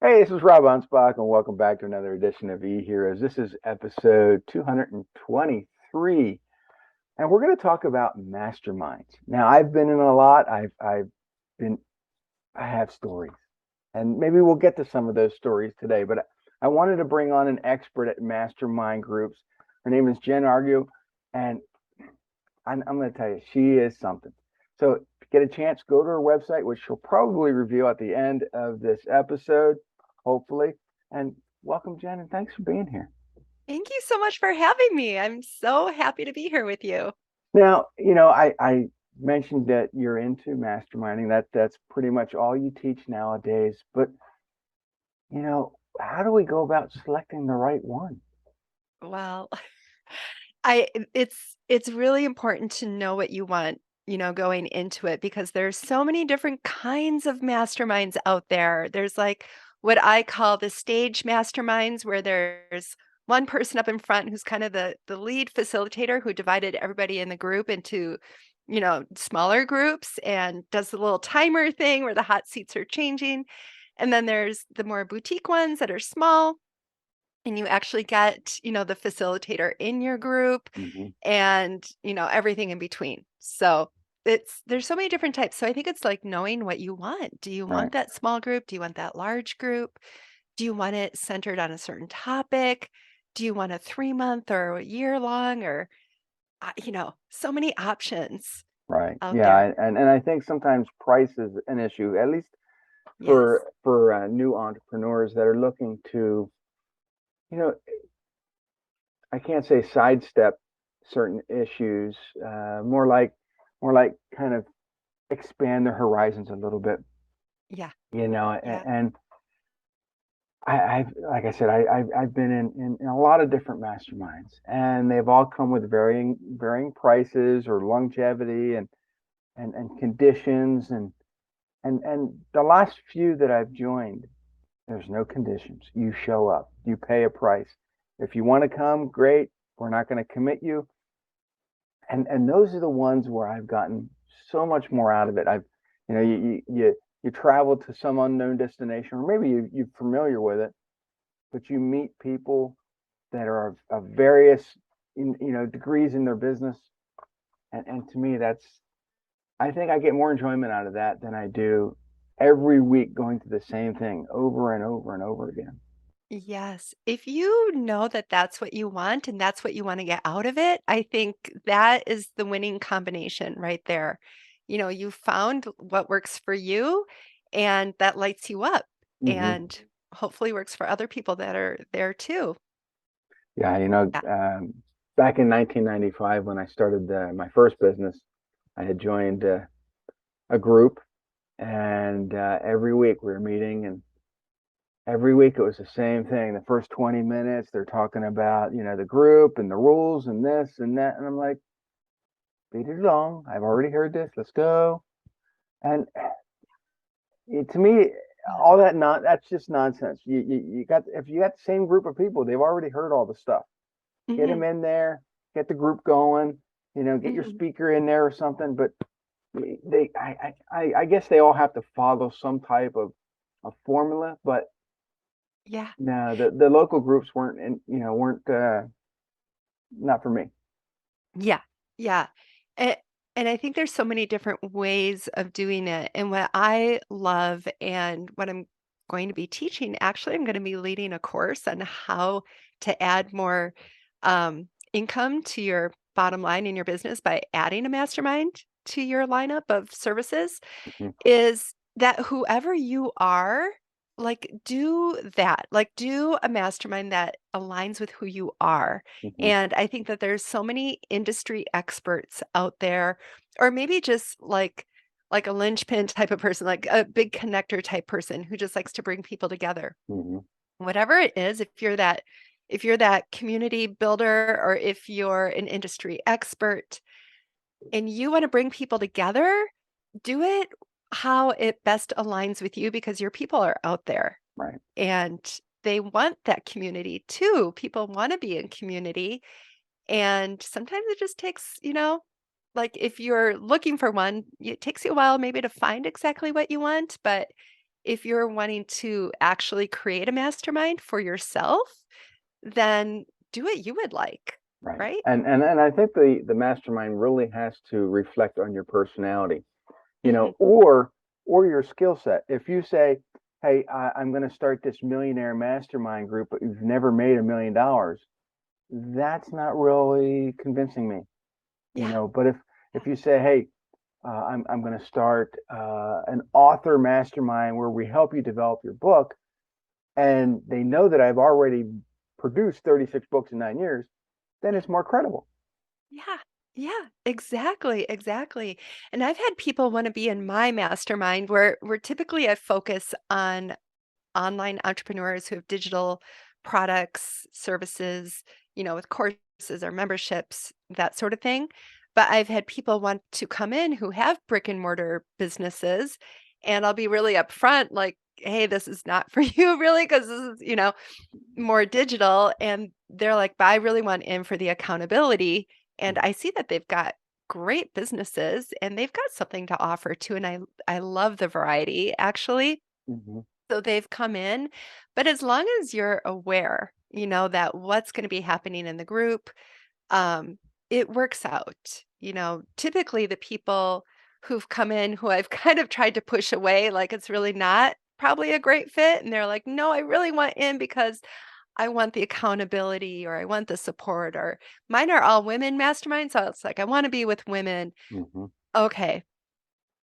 Hey, this is Rob Anspach, and welcome back to another edition of eHeroes. This is episode 223, and we're going to talk about masterminds. Now, I've been in a lot. Been, I have stories, and maybe we'll get to some of those stories today. But I wanted to bring on an expert at mastermind groups. Her name is Jen Argue, and I'm going to tell you, she is something. So, if you get a chance, go to her website, which she'll probably reveal at the end of this episode, hopefully. And welcome, Jen, and thanks for being here. Thank you so much for having me. I'm so happy to be here with you. Now, I mentioned that you're into masterminding. That's pretty much all you teach nowadays. But how do we go about selecting the right one? Well, it's really important to know what you want, going into it because there's so many different kinds of masterminds out there. There's like what I call the stage masterminds where there's one person up in front who's kind of the lead facilitator who divided everybody in the group into, smaller groups and does the little timer thing where the hot seats are changing. And then there's the more boutique ones that are small and you actually get, the facilitator in your group Hmm. and, everything in between. So there's so many different types. So I think it's like knowing what you want. Do you Right. want that small group? Do you want that large group? Do you want it centered on a certain topic? Do you want a 3 month or a year long or, so many options Right. out Yeah. there. And I think sometimes price is an issue, at least Yes. for new entrepreneurs that are looking to, you know, I can't say sidestep certain issues, more like kind of expand their horizons a little bit, Yeah. and, Yeah. and I've, like I said, I've been in a lot of different masterminds, and they've all come with varying prices or longevity and conditions, and the last few that I've joined, there's no conditions. You show up, you pay a price. If you want to come, great. We're not going to commit you. And those are the ones where I've gotten so much more out of it. You travel to some unknown destination, or maybe you're familiar with it, but you meet people that are of various degrees in their business, and to me, that's I think I get more enjoyment out of that than I do every week going to the same thing over and over and over again. Yes. If you know that that's what you want and that's what you want to get out of it, I think that is the winning combination right there. You found what works for you and that lights you up Hmm. and hopefully works for other people that are there too. Yeah, Yeah. back in 1995 when I started my first business, I had joined a group, and every week we were meeting, and every week it was the same thing. The first 20 minutes, they're talking about, the group and the rules and this and that. And I'm like, beat it along. I've already heard this. Let's go. And to me, Yeah. all that not that's just nonsense. You got if you got the same group of people, they've already heard all the stuff. Get Hmm. them in there, get the group going, get your Hmm. speaker in there or something. But I guess they all have to follow some type of formula. But Yeah. no, the local groups weren't not for me. Yeah. Yeah. And, and I think there's so many different ways of doing it. And what I love and what I'm going to be teaching, actually, I'm going to be leading a course on how to add more income to your bottom line in your business by adding a mastermind to your lineup of services Mhm. is that whoever you are, like, do that. Like, do a mastermind that aligns with who you are. Mhm. And I think that there's so many industry experts out there, or maybe just like a linchpin type of person, like a big connector type person who just likes to bring people together. Mhm. Whatever it is, if you're that community builder or if you're an industry expert and you want to bring people together, do it how it best aligns with you because your people are out there Right. and they want that community too. People want to be in community. And sometimes it just takes, like if you're looking for one, it takes you a while maybe to find exactly what you want. But if you're wanting to actually create a mastermind for yourself, then do what you would like, Right. right? And I think the mastermind really has to reflect on your personality, Mhm. or your skill set. If you say, "Hey, I'm going to start this millionaire mastermind group," but you've never made $1 million, that's not really convincing me, Yeah. But if Yeah. you say, "Hey, I'm going to start an author mastermind where we help you develop your book," and they know that I've already produced 36 books in 9 years, then Yeah. it's more credible. Yeah. Yeah, exactly, exactly. And I've had people wanna be in my mastermind where typically I focus on online entrepreneurs who have digital products, services, with courses or memberships, that sort of thing. But I've had people want to come in who have brick and mortar businesses, and I'll be really upfront, like, "Hey, this is not for you really, because this is, more digital." And they're like, "But I really want in for the accountability." And I see that they've got great businesses and they've got something to offer too. And I love the variety actually. Mm-hmm. So they've come in, but as long as you're aware, that what's going to be happening in the group, um, it works out. Typically the people who've come in who I've kind of tried to push away, like it's really not probably a great fit. And they're like, no, I really want in because I want the accountability or I want the support, or mine are all women masterminds. So it's like, I want to be with women. Mm-hmm. Okay.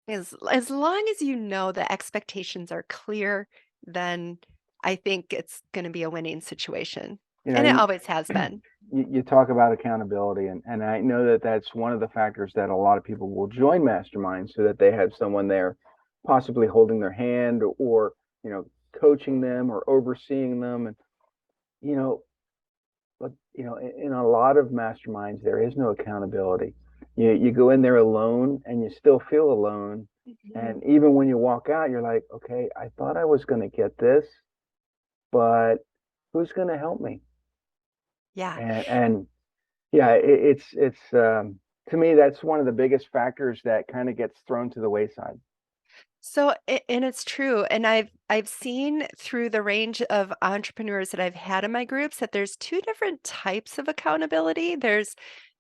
As long as you know the expectations are clear, then I think it's gonna be a winning situation, You know, and it you, always has been. you talk about accountability, and I know that that's one of the factors that a lot of people will join masterminds so that they have someone there possibly holding their hand or, coaching them or overseeing them. And, you know, but, in a lot of masterminds, there is no accountability. You go in there alone and you still feel alone. Mhm. And even when you walk out, you're like, okay, I thought I was going to get this, but who's going to help me? Yeah. And yeah, it's to me that's one of the biggest factors that kind of gets thrown to the wayside. So, and it's true, and I've seen through the range of entrepreneurs that I've had in my groups that there's 2 different types of accountability. There's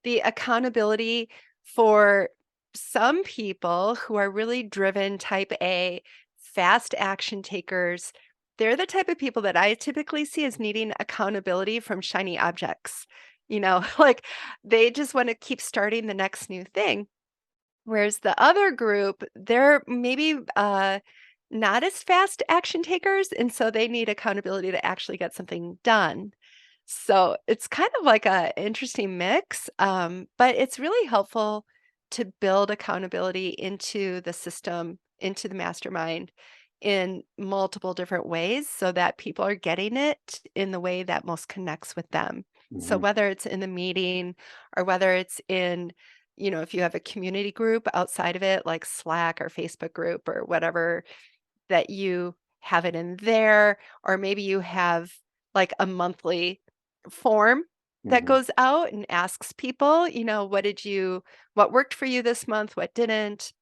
the accountability for some people who are really driven, type A, fast action takers. They're the type of people that I typically see as needing accountability from shiny objects. Like they just want to keep starting the next new thing. Whereas the other group, they're maybe, not as fast action takers, and so they need accountability to actually get something done. So, it's kind of like a interesting mix, but it's really helpful to build accountability into the system, into the mastermind in multiple different ways so that people are getting it in the way that most connects with them. So, Hmm. whether it's in the meeting or whether it's in if you have a community group outside of it, like Slack or Facebook group or whatever, that you have it in there, or maybe you have like a monthly form that Hmm. goes out and asks people, what worked for you this month, what didn't?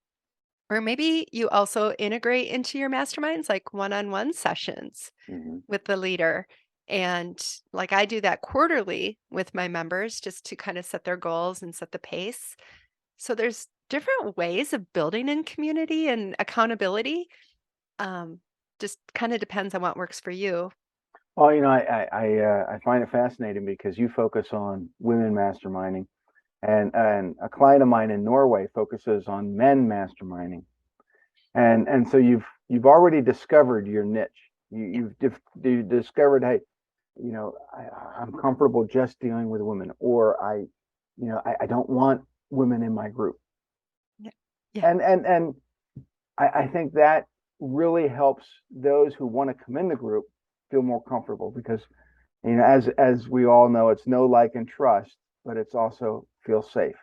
Or maybe you also integrate into your masterminds like one on one sessions Hmm. with the leader. And like I do that quarterly with my members just to kind of set their goals and set the pace. So there's different ways of building in community and accountability. Um, just kind of depends on what works for you. Well, I find it fascinating because you focus on women masterminding, and a client of mine in Norway focuses on men masterminding, and so you've already discovered your niche. Yeah. You discovered, hey, I'm comfortable just dealing with women, or I don't want women in my group, Yeah. Yeah. and I think that really helps those who want to come in the group feel more comfortable because as we all know, it's know, like, and trust, but it's also feel safe.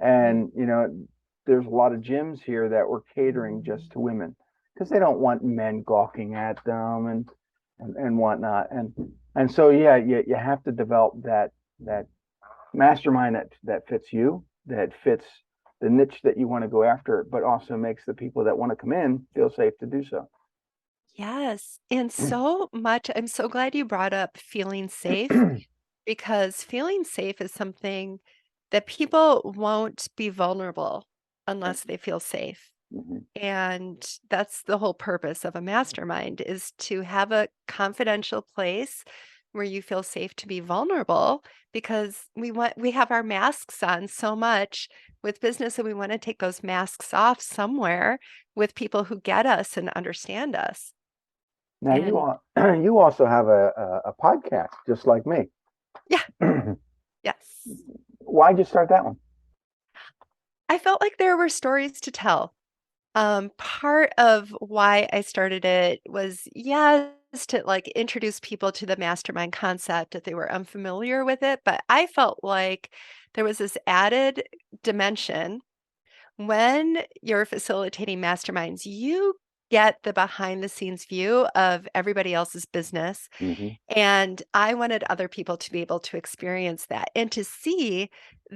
Mhm. And there's a lot of gyms here that were catering just to women because they don't want men gawking at them and whatnot. And so yeah, you have to develop that mastermind that fits you, that fits the niche that you want to go after, but also makes the people that want to come in feel safe to do so. Yes, and so much I'm so glad you brought up feeling safe because feeling safe is something that people won't be vulnerable unless they feel safe. Mhm. And that's the whole purpose of a mastermind is to have a confidential place where you feel safe to be vulnerable because we have our masks on so much with business and we want to take those masks off somewhere with people who get us and understand us. Now And you also have a podcast just like me. yeah, yes. Why'd you start that one? I felt like there were stories to tell. Part of why I started it was, yes, to like introduce people to the mastermind concept if they were unfamiliar with it. But I felt like there was this added dimension when you're facilitating masterminds, you get the behind the scenes view of everybody else's business. Hmm. And I wanted other people to be able to experience that and to see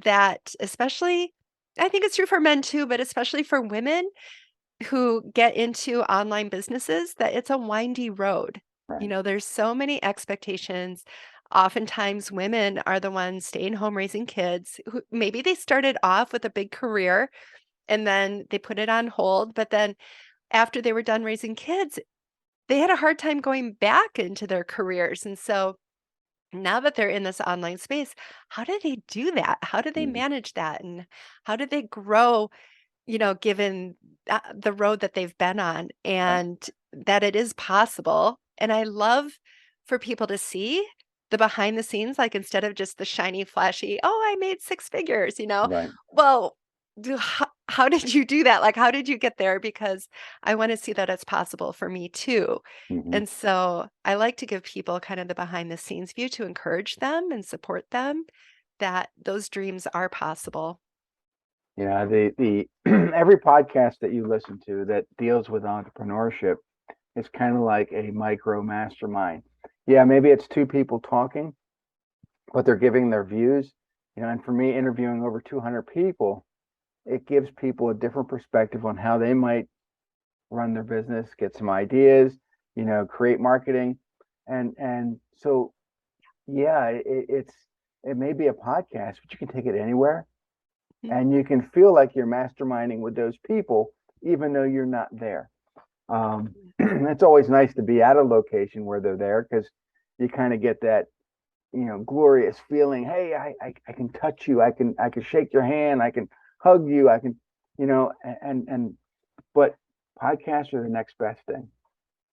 that, especially, I think it's true for men too, but especially for women who get into online businesses that it's a windy road. Right. There's so many expectations. Oftentimes, women are the ones staying home raising kids who maybe they started off with a big career and then they put it on hold. But then after they were done raising kids, they had a hard time going back into their careers. And so now that they're in this online space, how do they do that? How do they Hmm. manage that? And how do they grow given the road that they've been on Right. and that it is possible. And I love for people to see the behind the scenes, like instead of just the shiny, flashy, oh, I made six figures. Right. Well, how did you do that? Like, how did you get there? Because I want to see that it's possible for me too. Hmm. And so I like to give people kind of the behind the scenes view to encourage them and support them that those dreams are possible. Yeah, the every podcast that you listen to that deals with entrepreneurship is kind of like a micro mastermind. Yeah, maybe it's two people talking, but they're giving their views. And for me, interviewing over 200 people, it gives people a different perspective on how they might run their business, get some ideas, create marketing, and so yeah, it may be a podcast, but you can take it anywhere, Mhm. and you can feel like you're masterminding with those people, even though you're not there. It's always nice to be at a location where they're there because you kind of get that glorious feeling. Hey, I can touch you. I can shake your hand. I can hug you. I can, and but podcasts are the next best thing.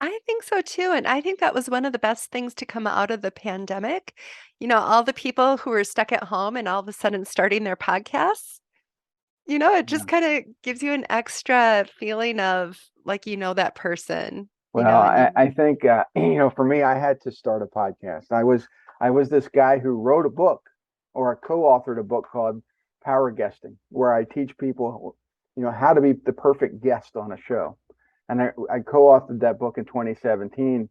I think so too, and I think that was one of the best things to come out of the pandemic. All the people who were stuck at home and all of a sudden starting their podcasts, it just Yeah. kinda gives you an extra feeling of, like, that person, Well, and I, you I think for me, I had to start a podcast. I was this guy who wrote a book or co-authored a book called Power Guesting, where I teach people, how to be the perfect guest on a show. And I co-authored that book in 2017,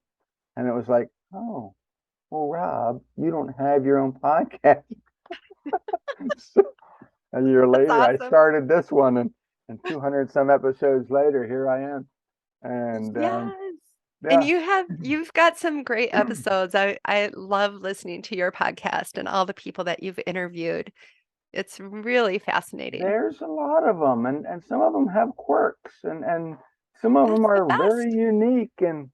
and it was like, oh, well, Rob, you don't have your own podcast. So a year that's later, I awesome. started this one, and 200 some episodes later, here I am. And Yes. And yeah, you've got some great episodes. I love listening to your podcast and all the people that you've interviewed. It's really fascinating. there's a lot of them, and some of them have quirks, and some of them That's the are very best. unique. And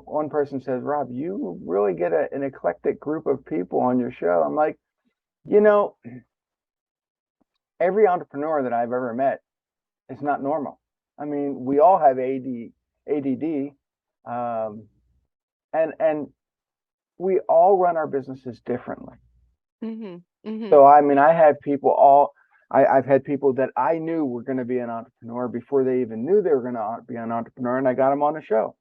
one person says, Rob, you really get an eclectic group of people on your show. I'm like, you know, every entrepreneur that I've ever met is not normal. I mean, we all have ADD, um, and we all run our businesses differently. Mhm. Mhm. So I mean, I've had people that I knew were going to be an entrepreneur before they even knew they were going to be an entrepreneur, and I got them on the show.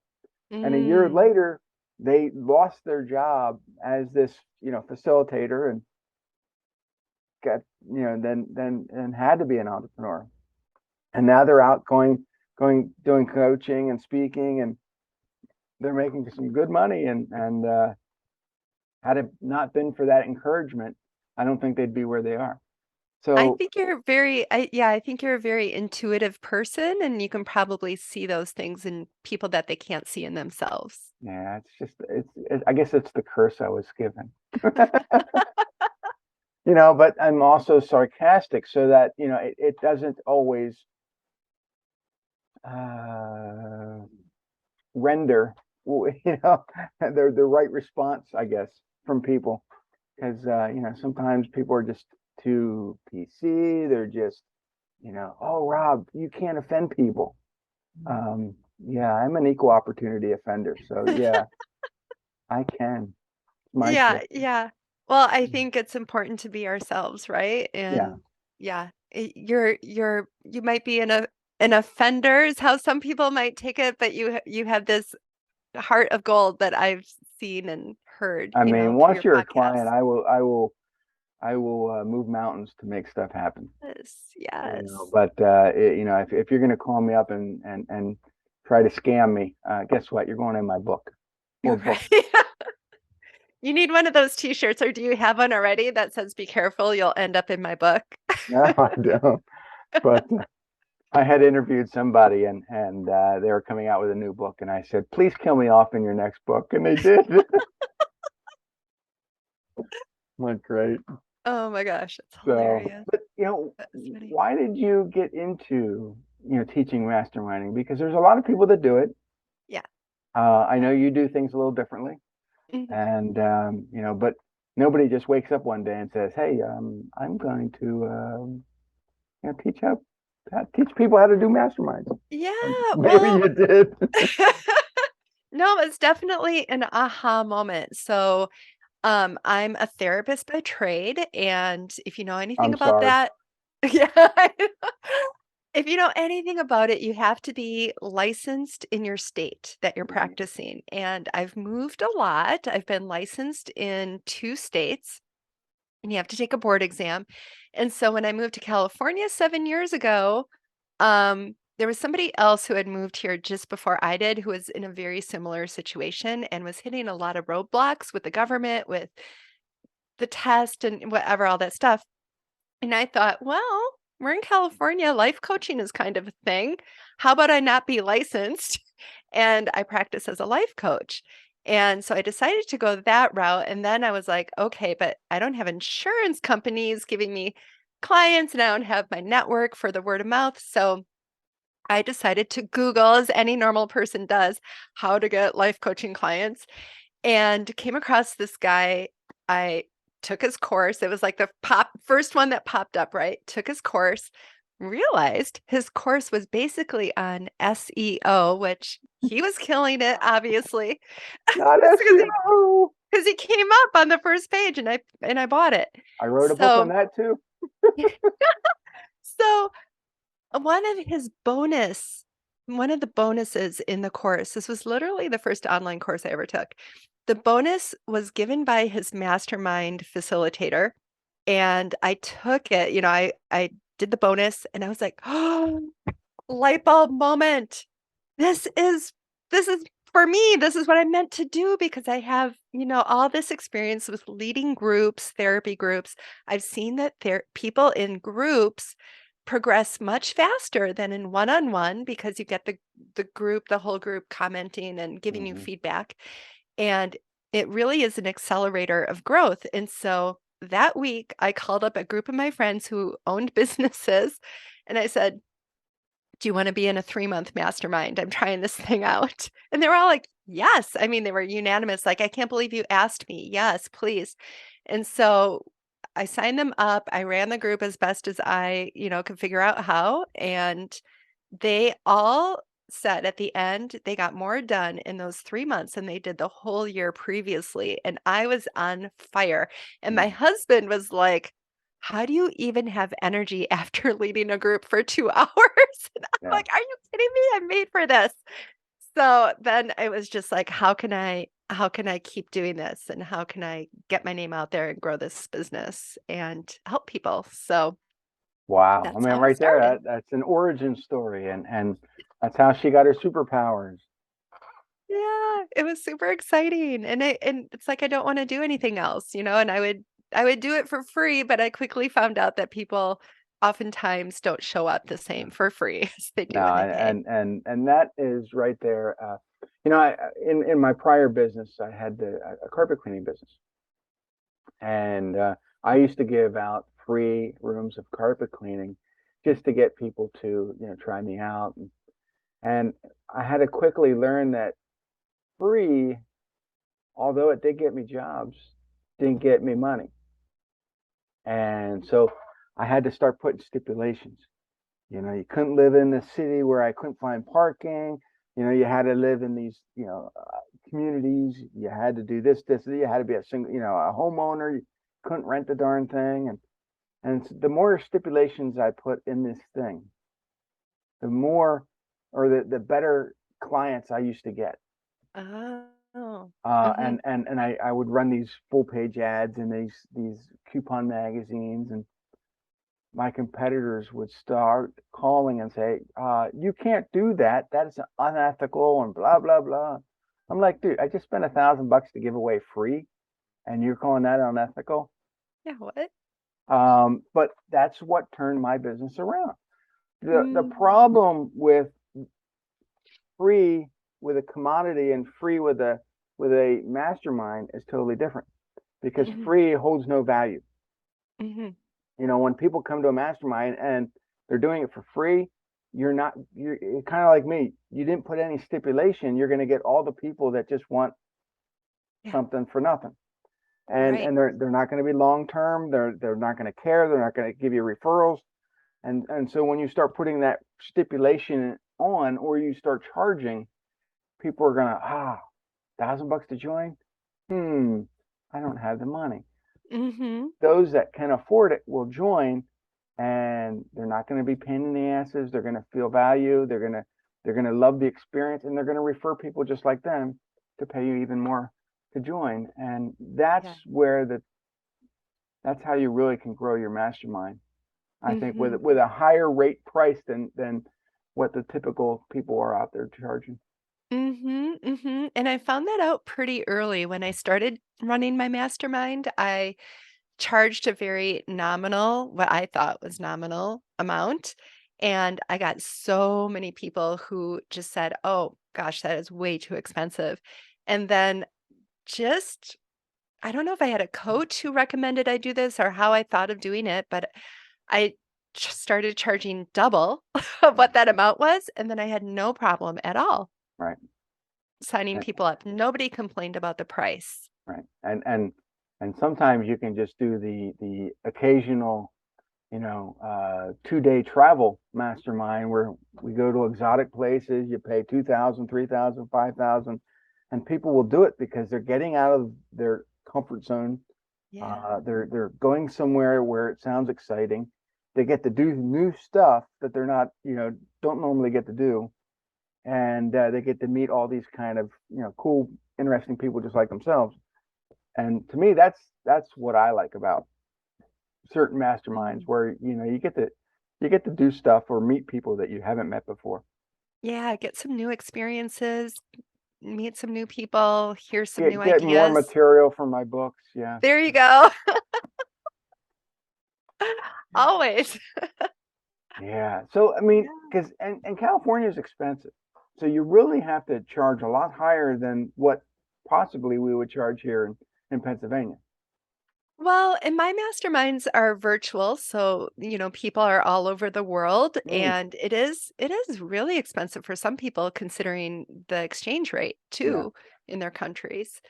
And a year Mm. later, they lost their job as this, facilitator, and got, then and had to be an entrepreneur. And now they're out doing coaching and speaking, and they're making some good money. And had it not been for that encouragement, I don't think they'd be where they are. I So think you're very, yeah, I think you're a very intuitive person, and you can probably see those things in people that they can't see in themselves. yeah, I guess it's the curse I was given. But I'm also sarcastic so that, it doesn't always uh, render, the right response, I guess, from people. Because, sometimes people are just too PC. They're just, oh, Rob, you can't offend people. Yeah, I'm an equal opportunity offender. So, yeah, I can. It's my Yeah, gift. yeah. Well, I think it's important to be ourselves, right? Yeah. And yeah, you might be an offender is how some people might take it, but you have this heart of gold that I've seen and heard, I mean, through once your you're a client, podcasts. I will move mountains to make stuff happen. Yes, yes. But if you're going to call me up and try to scam me, guess what? You're going in my book or You're book. right. You need one of those t-shirts, or do you have one already that says "Be careful, you'll end up in my book"? No, I don't. But I had interviewed somebody and they were coming out with a new book, and I said, "Please kill me off in your next book," and they did. Went great. Oh my gosh, it's So, hilarious. but That's funny. why did you get into teaching masterminding? Because there's a lot of people that do it. Yeah. I know you do things a little differently, Mhm. and but nobody just wakes up one day and says, "Hey, I'm going to teach people how to do masterminds." Yeah, Maybe well, you did. no, it's definitely an aha moment. So, I'm a therapist by trade, and if you know anything I'm about sorry. that, yeah, I know. If you know anything about it, you have to be licensed in your state that you're practicing. And I've moved a lot. I've been licensed in 2 states, and you have to take a board exam. And so when I moved to California 7 years ago, there was somebody else who had moved here just before I did, who was in a very similar situation and was hitting a lot of roadblocks with the government, with the test and whatever, all that stuff. And I thought, well, we're in California. Life coaching is kind of a thing. How about I not be licensed? And I practice as a life coach. And so I decided to go that route. And then I was like, okay, but I don't have insurance companies giving me clients and I don't have my network for the word of mouth. So I decided to Google, as any normal person does, how to get life coaching clients, and came across this guy. I took his course. It was like the first one that popped up, right? Took his course, realized his course was basically on SEO, which he was killing it, obviously, Not because SEO. he came up on the first page, and I bought it. I wrote a book on So that too. so one of his bonus one of the bonuses in the course, this was literally the first online course I ever took. The bonus was given by his mastermind facilitator, and I took it, I did the bonus and I was like, "Oh, light bulb moment. This is this is for me. This is what I meant to do because I have, all this experience with leading groups, therapy groups. I've seen that people in groups progress much faster than in one-on-one because you get the whole group commenting and giving you Hmm. feedback. And it really is an accelerator of growth. And so that week I called up a group of my friends who owned businesses and I said, do you want to be in a 3-month mastermind? I'm trying this thing out. And they were all like, yes. I mean, they were unanimous. Like, I can't believe you asked me. Yes, please. And so I signed them up. I ran the group as best as I, could figure out how. And they all said at the end they got more done in those 3 months than they did the whole year previously. And I was on fire. And my husband was like, how do you even have energy after leading a group for 2 hours? And I'm Yeah. like, "Are you kidding me? I'm made for this." So then it was just like, how can I keep doing this, and how can I get my name out there and grow this business and help people? So Wow. I that's mean, how it right there, started. that's an origin story, and that's how she got her superpowers. Yeah, it was super exciting, and it's like I don't wanna do anything else, and would do it for free, but I quickly found out that people oftentimes don't show up the Yeah. same for free as they do No, when they pay. and that is right there. In my prior business, I had a carpet cleaning business, and I used to give out free rooms of carpet cleaning just to get people to try me out, and I had to quickly learn that free, although it did get me jobs, didn't get me money, and so I had to start putting stipulations. You couldn't live in the city where I couldn't find parking. You had to live in these, communities. You had to do this, this. You had to be a single, a homeowner. You couldn't rent the darn thing. And the more stipulations I put in this thing, the more, or the better clients I used to get. Oh. And I would run these full page ads in these coupon magazines, and my competitors would start calling and say, you can't do that. That is unethical and blah, blah, blah. I'm like, dude, I just spent $1,000 to give away free and you're calling that unethical? Yeah, what? But that's what turned my business around. The Mm. problem with free with a commodity and free with a mastermind is totally different, because Mhm, free holds no value. mhm. When people come to a mastermind and they're doing it for free, you're kind of like me. You didn't put any stipulation. You're going to get all the people that just want Yeah, something for nothing. And right. and they're not going to be long term. They're not going to care. They're not going to give you referrals. And so when you start putting that stipulation on, or you start charging, people are going to, $1,000 to join. I don't have the money. Mhm. Those that can afford it will join, and they're not going to be pain in the asses. They're going to feel value. They're going to love the experience, and they're going to refer people just like them to pay you even more to join. And Yeah. that's how you really can grow your mastermind. I think with Mhm. with a higher rate price than what the typical people are out there charging. Mhm, mhm, and I found that out pretty early when I started running my mastermind. I charged a very nominal, what I thought was nominal amount, and I got so many people who just said, "Oh gosh, that is way too expensive." And then just I don't know if I had a coach who recommended I do this or how I thought of doing it, but I started charging double of Yeah, what that amount was, and then I had no problem at all right. signing And, people up. Nobody complained about the price. right. And sometimes you can just do the occasional 2 day travel mastermind where we go to exotic places. You pay 2,000, 3,000, 5,000, and people will do it because they're getting out of their comfort zone. Yeah. They're going somewhere where it sounds exciting. They get to do new stuff that they're not, don't normally get to do, and they get to meet all these kind of, cool, interesting people just like themselves. And to me, that's what I like about certain masterminds, Mm. where you get to do stuff or meet people that you haven't met before. Yeah, get some new experiences, meet some new people, hear some new Get more ideas. material from my books. Yeah. There you go. Always. Yeah. So I mean, Yeah. because and California is expensive, so you really have to charge a lot higher than what possibly we would charge here in Pennsylvania. Well, and my masterminds are virtual, so, people are all over the world, Mm, and it is really expensive for some people considering the exchange rate yeah. too in their countries.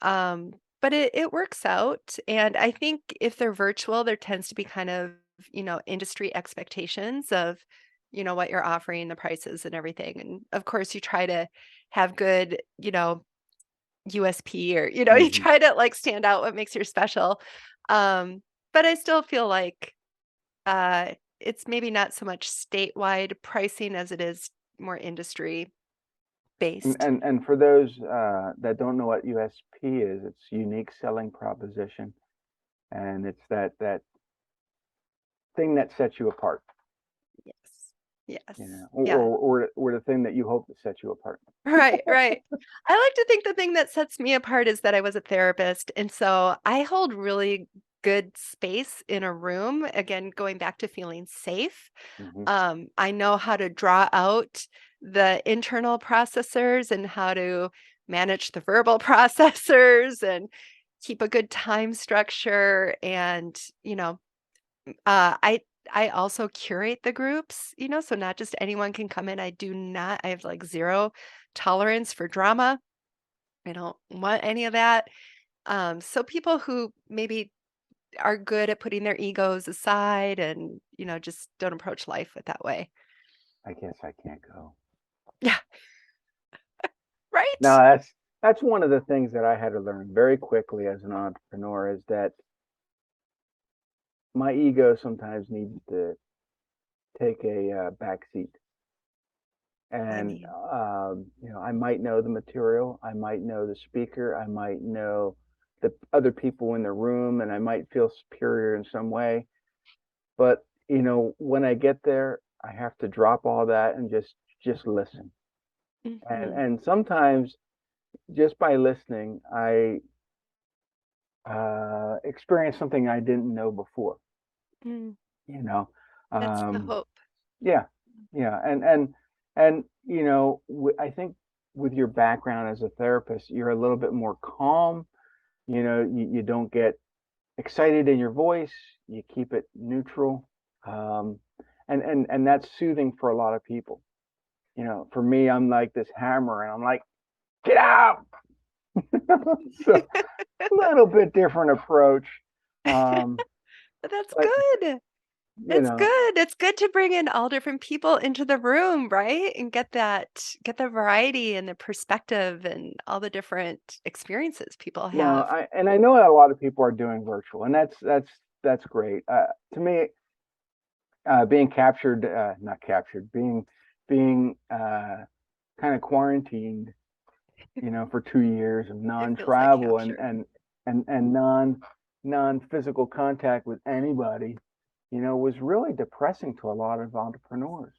Um, but it works out, and I think if they're virtual, there tends to be kind of, industry expectations of, what you're offering, the prices and everything, and of course, you try to have good, USP or, you Hmm. try to, like, stand out what makes you special. But I still feel like, it's maybe not so much statewide pricing as it is more industry And, based. and and for those that don't know what USP is, it's unique selling proposition, and it's that thing that sets you apart, Yes. Yes. or, Yeah. or the thing that you hope to set you apart. Right, right. I like to think the thing that sets me apart is that I was a therapist, and so I hold really good space in a room. Again, going back to feeling safe. Hmm. I know how to draw out the internal processors and how to manage the verbal processors and keep a good time structure. And, I also curate the groups, so not just anyone can come in. I have like zero tolerance for drama. I don't want any of that. So people who maybe are good at putting their egos aside and, just don't approach life with that way. I guess I can't go. Yeah, No, right? that's one of the things that I had to learn very quickly as an entrepreneur is that my ego sometimes needs to take a back seat. I And mean, I might know the material, I might know the speaker, I might know the other people in the room, and I might feel superior in some way. But when I get there, I have to drop all that and just listen. And mhm, and sometimes just by listening, I experience something I didn't know before. mm, You know, that's the um, hope. yeah, yeah, and I think with your background as a therapist, you're a little bit more calm. You don't get excited in your voice. You keep it neutral, um, and that's soothing for a lot of people. For me, I'm like this hammer, and I'm like, get out. So a little bit different approach, um, But that's but good. you It's know, good. It's good to bring in all different people into the room, right? And get the variety and the perspective and all the different experiences people no, have. I know a lot of people are doing virtual, and that's great. To me, being captured, not captured, being kind of quarantined, for 2 years of It feels like non-travel and captured. and and non-physical contact with anybody, was really depressing to a lot of entrepreneurs.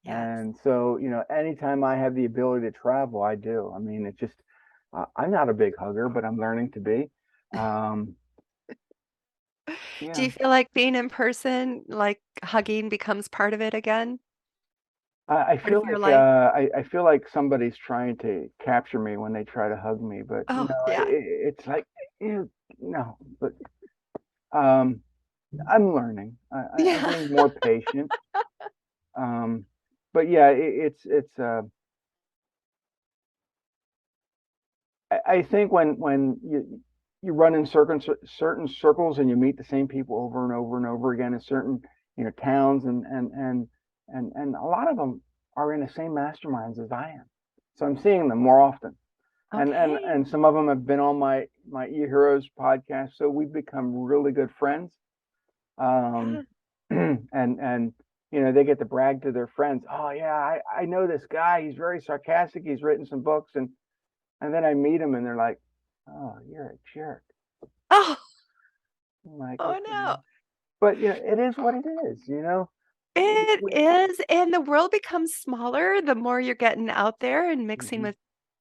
Yes. And so, anytime I have the ability to travel, I do. I mean, it's just, I'm not a big hugger, but I'm learning to be. Um, Do yeah, you feel like being in person, like hugging becomes part of it again? I Part of feel your like life? I feel like somebody's trying to capture me when they try to hug me, but Oh, yeah. it's like, no, but um, I'm learning. I'm Yeah. getting more patient. Um, but yeah, it's I think when you run in certain circles and you meet the same people over and over and over again in certain towns and a lot of them are in the same masterminds as I am, so I'm seeing them more often, Okay. and some of them have been on my eHeroes podcast, so we've become really good friends. Yeah. And they get to brag to their friends, oh yeah, I know this guy, he's very sarcastic, he's written some books, and then I meet them and they're like, oh, you're a jerk. Oh, I'm like, oh okay. no. But it is what it is. It We, is, and the world becomes smaller the more you're getting out there and mixing mhm. with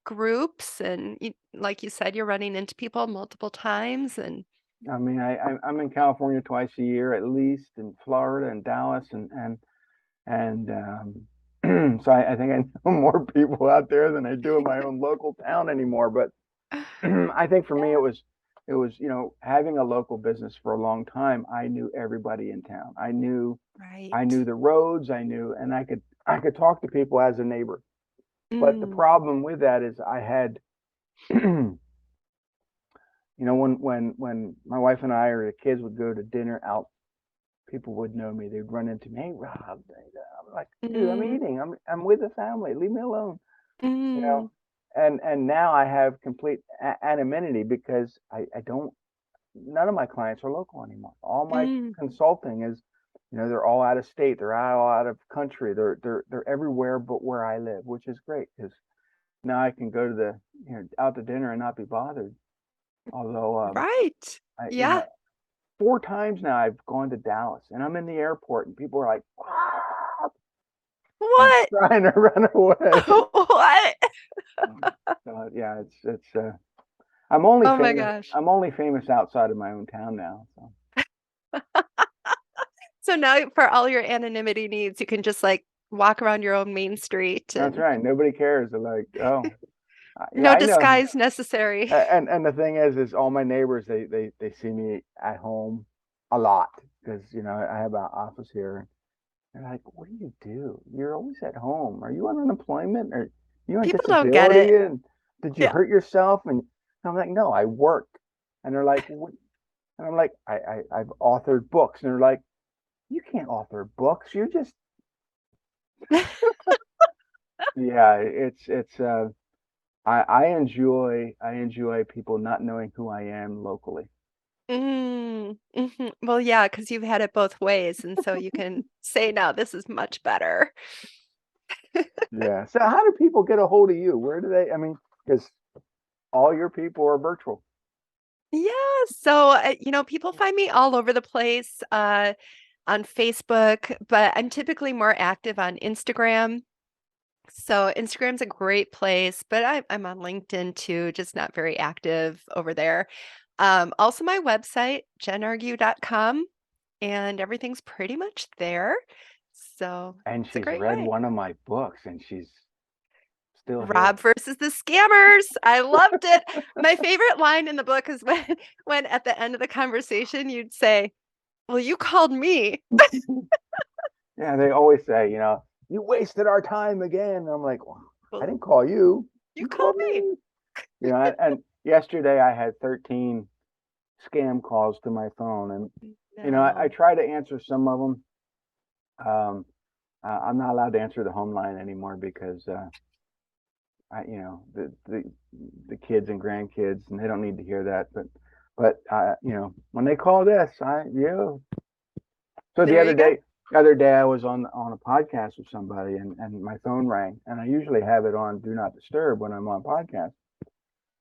groups, and like you said, you're running into people multiple times, and I mean, I'm in California twice a year at least, in Florida and Dallas, and so I think I know more people out there than I do in my own local town anymore. But I think for me yeah, it was having a local business for a long time. I knew everybody in town. I right. knew the roads. I knew, and I could talk to people as a neighbor. But the Mm, problem with that is I had, when my wife and I or the kids would go to dinner out, people would know me. They'd run into me. Hey, Rob. I'm like, dude, I'm mm, eating. I'm with the family. Leave me alone. You mm, know. And now I have complete anonymity because I don't. None of my clients are local anymore. All my mm. consulting is, they're all out of state. They're all out of country. They're everywhere but where I live, which is great because now I can go to the out to dinner and not be bothered. Although Right. I Yeah. 4 times now I've gone to Dallas and I'm in the airport and people are like, "Wow," and What? trying to run away. What? So yeah, it's I'm only Oh my famous. gosh. I'm only famous outside of my own town now. So So now for all your anonymity needs, you can just like walk around your own main street that's and right. Nobody cares. They're like, oh, yeah, no I know. disguise necessary. And the thing is all my neighbors they see me at home a lot because I have an office here. They're like, what do you do? You're always at home. Are you on unemployment? Or you on People don't get it. disability? And did you Yeah. hurt yourself? And I'm like, no, I work. And they're like, what? And I'm like, I've authored books. And they're like, you can't author books. You're just, yeah, it's I enjoy people not knowing who I am locally. Well, yeah, because you've had it both ways, and so you can say now this is much better. Yeah. So how do people get a hold of you? Where do they, I mean, because all your people are virtual. Yeah, so people find me all over the place on Facebook, but I'm typically more active on Instagram. So Instagram's a great place, but I'm on LinkedIn too, just not very active over there. Also my website, jenargue.com, and everything's pretty much there. So And it's a she's great read way. one of my books and she's still Rob here. versus the scammers. I loved it. My favorite line in the book is when at the end of the conversation you'd say, "Well, you called me." Yeah, they always say, you wasted our time again. And I'm like, well, I Well, didn't call you. you You called called me. me. And yesterday I had 13 scam calls to my phone. And, I No. try to answer some of them. Um, I'm not allowed to answer the home line anymore because, the kids and grandkids, and they don't need to hear that. But when they call this, So There you go. the other day, I was on a podcast with somebody, and my phone rang, and I usually have it on Do Not Disturb when I'm on podcast.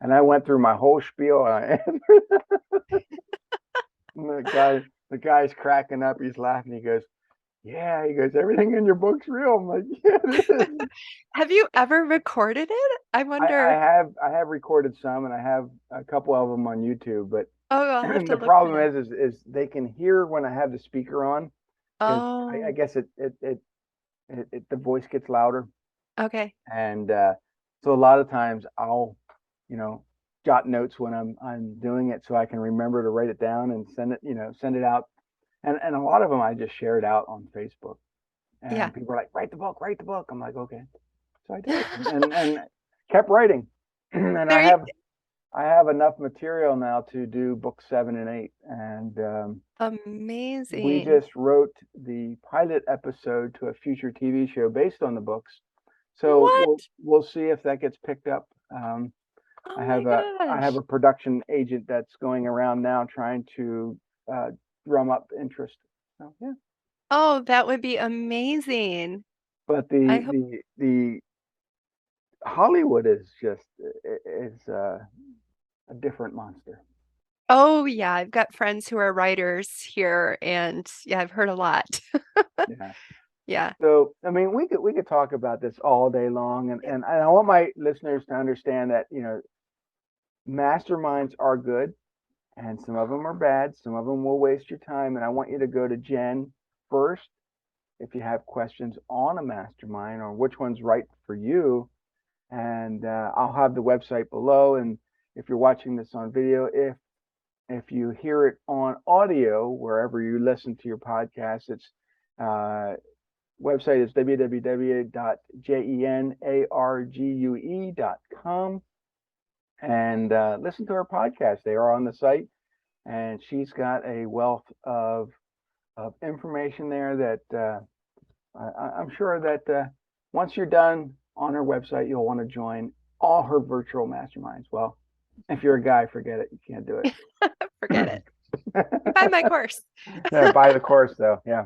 And I went through my whole spiel, and the guy's cracking up. He's laughing. He goes, "Yeah." He goes, "Everything in your book's real." I'm like, "Yeah, it is." Have you ever recorded it? I I wonder. have recorded some, and I have a couple of them on YouTube. But Oh, I'll have to the look for problem that. is they can hear when I have the speaker on because I Oh, guess the voice gets louder. okay. And so a lot of times I'll, you know, jot notes when I'm doing it so I can remember to write it down and send it out. And a lot of them I just shared out on Facebook. Yeah. And people are like, write the book, write the book. I'm like, okay. So I did, and kept writing. And There you I have enough material now to do book 7 and 8. And we amazing. just wrote the pilot episode to a future TV show based on the books. So we'll What? we'll see if that gets picked up. Oh my I have gosh. a production agent that's going around now trying to uh, drum up interest. So yeah, Oh, that would be amazing. but I hope. the Hollywood is just is a different monster. Oh, yeah. I've got friends who are writers here, and yeah, I've heard a lot. Yeah. Yeah. So I mean, we could talk about this all day long, and I want my listeners to understand that masterminds are good. And some of them are bad. Some of them will waste your time. And I want you to go to Jen first if you have questions on a mastermind or which one's right for you. And I'll have the website below. And if you're watching this on video, if you hear it on audio wherever you listen to your podcast, its uh, website is www.jenargue.com. And listen to our podcast. They are on the site, and she's got a wealth of information there that I'm sure that once you're done on her website, you'll want to join all her virtual masterminds. Well, if you're a guy, forget it. You can't do Forget it. it. Buy my course. Yeah, buy the course though. Yeah.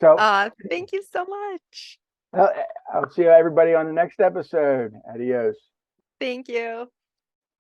So Thank you so much. uh, I'll see everybody on the next episode. Adios. Thank you.